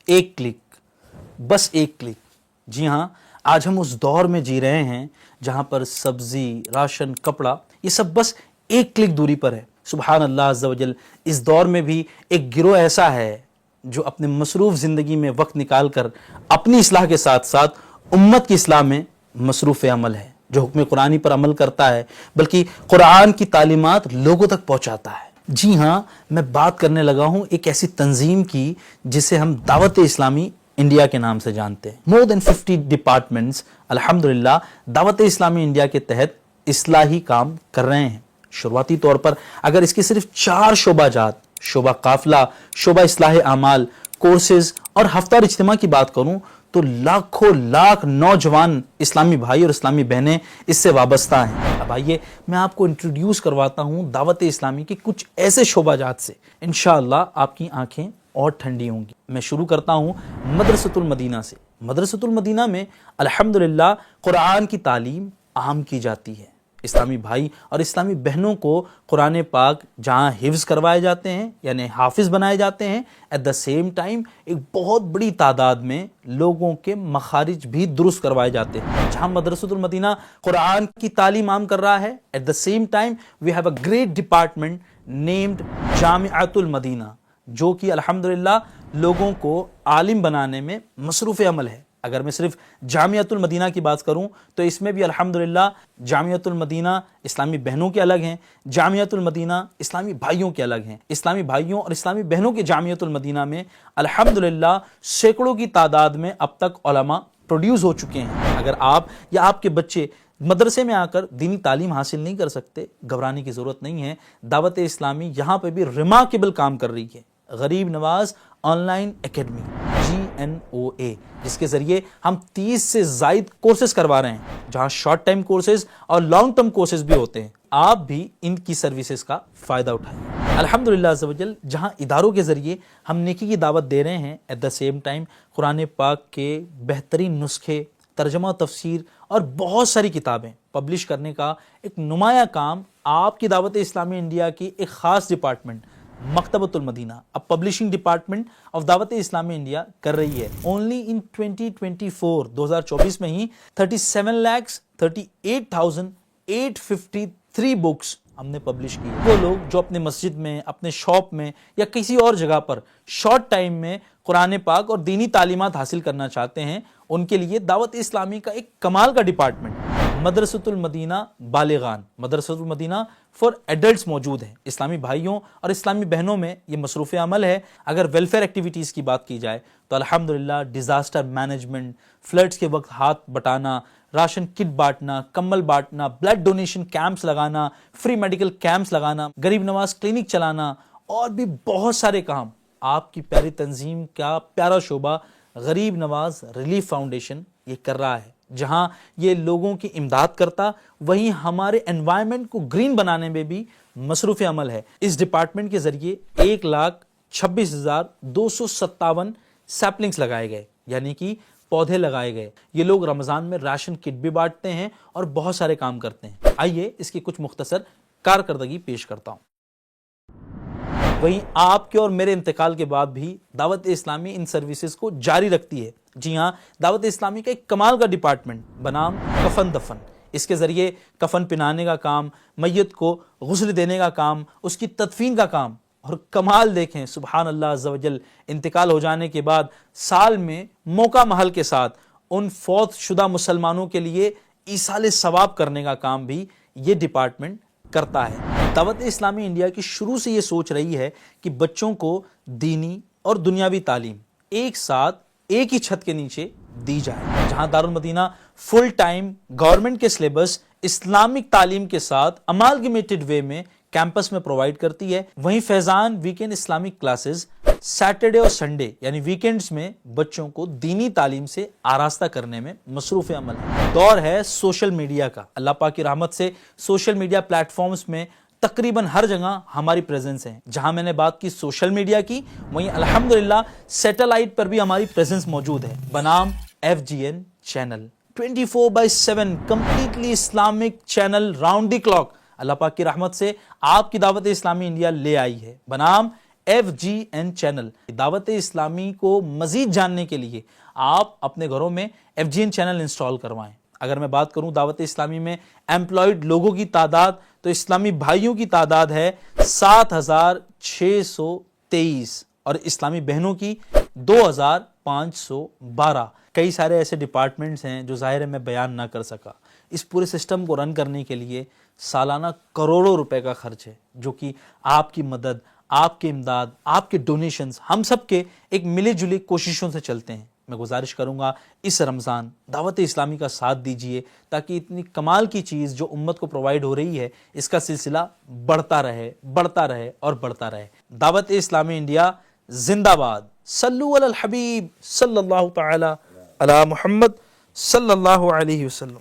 ایک کلک، بس ایک کلک۔ جی ہاں، آج ہم اس دور میں جی رہے ہیں جہاں پر سبزی، راشن، کپڑا یہ سب بس ایک کلک دوری پر ہے۔ سبحان اللہ عز و جل، اس دور میں بھی ایک گروہ ایسا ہے جو اپنے مصروف زندگی میں وقت نکال کر اپنی اصلاح کے ساتھ ساتھ امت کی اصلاح میں مصروف عمل ہے، جو حکم قرآنی پر عمل کرتا ہے بلکہ قرآن کی تعلیمات لوگوں تک پہنچاتا ہے۔ جی ہاں، میں بات کرنے لگا ہوں ایک ایسی تنظیم کی جسے ہم دعوت اسلامی انڈیا کے نام سے جانتے ہیں۔ مور دین 50 ڈپارٹمنٹس الحمدللہ دعوت اسلامی انڈیا کے تحت اصلاحی کام کر رہے ہیں۔ شروعاتی طور پر اگر اس کے صرف 4 شعبہ جات، شعبہ قافلہ، شعبہ اصلاح اعمال، کورسز اور ہفتہ اجتماع کی بات کروں تو لاکھوں لاکھ نوجوان اسلامی بھائی اور اسلامی بہنیں اس سے وابستہ ہیں۔ اب آئیے میں آپ کو انٹروڈیوس کرواتا ہوں دعوت اسلامی کے کچھ ایسے شعبہ جات سے، انشاءاللہ آپ کی آنکھیں اور ٹھنڈی ہوں گی۔ میں شروع کرتا ہوں مدرسۃ المدینہ سے۔ مدرسۃ المدینہ میں الحمدللہ قرآن کی تعلیم عام کی جاتی ہے۔ اسلامی بھائی اور اسلامی بہنوں کو قرآن پاک جہاں حفظ کروائے جاتے ہیں یعنی حافظ بنائے جاتے ہیں، ایٹ دا سیم ٹائم ایک بہت بڑی تعداد میں لوگوں کے مخارج بھی درست کروائے جاتے ہیں۔ جہاں مدرسۃ المدینہ قرآن کی تعلیم عام کر رہا ہے، at the same time we have a great department named Jamiatul Madinah, جو کہ الحمدللہ لوگوں کو عالم بنانے میں مصروف عمل ہے۔ اگر میں صرف جامعۃ المدینہ کی بات کروں تو اس میں بھی الحمدللہ جامعۃ المدینہ اسلامی بہنوں کے الگ ہیں، جامعۃ المدینہ اسلامی بھائیوں کے الگ ہیں۔ اسلامی بھائیوں اور اسلامی بہنوں کے جامعۃ المدینہ میں الحمدللہ سینکڑوں کی تعداد میں اب تک علماء پروڈیوس ہو چکے ہیں۔ اگر آپ یا آپ کے بچے مدرسے میں آ کر دینی تعلیم حاصل نہیں کر سکتے، گھبرانے کی ضرورت نہیں ہے۔ دعوت اسلامی یہاں پہ بھی ریمارکیبل کام کر رہی ہے۔ غریب نواز آن لائن اکیڈمی GNOA، جس کے ذریعے ہم 30 سے زائد کورسز کروا رہے ہیں، جہاں شارٹ ٹائم کورسز اور لانگ ٹرم کورسز بھی ہوتے ہیں۔ آپ بھی ان کی سروسز کا فائدہ اٹھائیں۔ الحمدللہ عز و جل، جہاں اداروں کے ذریعے ہم نیکی کی دعوت دے رہے ہیں، ایٹ دا سیم ٹائم قرآن پاک کے بہترین نسخے، ترجمہ و تفسیر اور بہت ساری کتابیں پبلش کرنے کا ایک نمایاں کام آپ کی دعوت اسلامی انڈیا کی ایک خاص ڈپارٹمنٹ مکتبۃ المدینہ، اب پبلشنگ ڈپارٹمنٹ آف دعوت اسلامی انڈیا کر رہی ہے۔ اونلی ان 2024 میں ہی 37,38,853 بکس ہم نے پبلش کی۔ وہ لوگ جو اپنے مسجد میں، اپنے شاپ میں یا کسی اور جگہ پر شارٹ ٹائم میں قرآن پاک اور دینی تعلیمات حاصل کرنا چاہتے ہیں، ان کے لیے دعوت اسلامی کا ایک کمال کا ڈپارٹمنٹ مدرسۃ المدینہ بالغان، مدرسۃ المدینہ فار ایڈلٹس موجود ہے۔ اسلامی بھائیوں اور اسلامی بہنوں میں یہ مصروف عمل ہے۔ اگر ویلفیئر ایکٹیویٹیز کی بات کی جائے تو الحمدللہ ڈیزاسٹر مینجمنٹ، فلڈز کے وقت ہاتھ بٹانا، راشن کٹ بانٹنا، کمبل بانٹنا، بلڈ ڈونیشن کیمپس لگانا، فری میڈیکل کیمپس لگانا، غریب نواز کلینک چلانا اور بھی بہت سارے کام آپ کی پیاری تنظیم کا پیارا شعبہ غریب نواز ریلیف فاؤنڈیشن یہ کر رہا ہے۔ جہاں یہ لوگوں کی امداد کرتا، وہیں ہمارے انوائرمنٹ کو گرین بنانے میں بھی مصروف عمل ہے۔ اس ڈپارٹمنٹ کے ذریعے 1,26,257 سیپلنگز لگائے گئے، یعنی کہ پودے لگائے گئے۔ یہ لوگ رمضان میں راشن کٹ بھی بانٹتے ہیں اور بہت سارے کام کرتے ہیں۔ آئیے اس کی کچھ مختصر کارکردگی پیش کرتا ہوں۔ وہیں آپ کے اور میرے انتقال کے بعد بھی دعوت اسلامی ان سروسز کو جاری رکھتی ہے۔ جی ہاں، دعوت اسلامی کا ایک کمال کا ڈپارٹمنٹ بنام کفن دفن، اس کے ذریعے کفن پہنانے کا کام، میت کو غسل دینے کا کام، اس کی تدفین کا کام، اور کمال دیکھیں سبحان اللہ عز و جل، انتقال ہو جانے کے بعد سال میں موقع محل کے ساتھ ان فوت شدہ مسلمانوں کے لیے ایصال ثواب کرنے کا کام بھی یہ ڈپارٹمنٹ کرتا ہے۔ دعوت اسلامی انڈیا کی شروع سے یہ سوچ رہی ہے کہ بچوں کو دینی اور دنیاوی تعلیم ایک ساتھ ایک ہی چھت کے نیچے دی جائے۔ جہاں دارالمدینہ فل ٹائم گورنمنٹ کے سلیبس اسلامک تعلیم کے ساتھ امالگمیٹڈ وے میں کیمپس میں پرووائڈ کرتی ہے، وہیں فیضان ویکینڈ اسلامک کلاسز سیٹرڈے اور سنڈے یعنی ویکینڈز میں بچوں کو دینی تعلیم سے آراستہ کرنے میں مصروف عمل ہے۔ دور ہے سوشل میڈیا کا، اللہ پاک کی رحمت سے سوشل میڈیا پلیٹ فارمز میں تقریباً ہر جگہ ہماری پریزنس ہے۔ جہاں میں نے بات کی سوشل میڈیا کی، وہیں الحمدللہ سیٹلائٹ پر بھی ہماری پریزنس موجود ہے بنام FGN channel, 24/7 completely Islamic channel, round the clock اللہ پاک کی رحمت سے آپ کی دعوت اسلامی انڈیا لے آئی ہے بنام FGN چینل. دعوت اسلامی کو مزید جاننے کے لیے آپ اپنے گھروں میں FGN چینل انسٹال کروائیں. اگر میں بات کروں دعوت اسلامی میں ایمپلائڈ لوگوں کی تعداد تو اسلامی بھائیوں کی تعداد ہے 7623 اور اسلامی بہنوں کی 2512. کئی سارے ایسے ڈپارٹمنٹس ہیں جو ظاہر ہے میں بیان نہ کر سکا. اس پورے سسٹم کو رن کرنے کے لیے سالانہ کروڑوں روپے کا خرچ ہے جو کہ آپ کی مدد، آپ کی امداد، آپ کے ڈونیشنز، ہم سب کے ایک ملی جلی کوششوں سے چلتے ہیں. میں گزارش کروں گا اس رمضان دعوت اسلامی کا ساتھ دیجئے تاکہ اتنی کمال کی چیز جو امت کو پرووائڈ ہو رہی ہے اس کا سلسلہ بڑھتا رہے اور بڑھتا رہے. دعوت اسلامی انڈیا زندہ باد. صلو علی الحبیب صلی اللہ تعالی علی محمد صلی اللہ علیہ وسلم.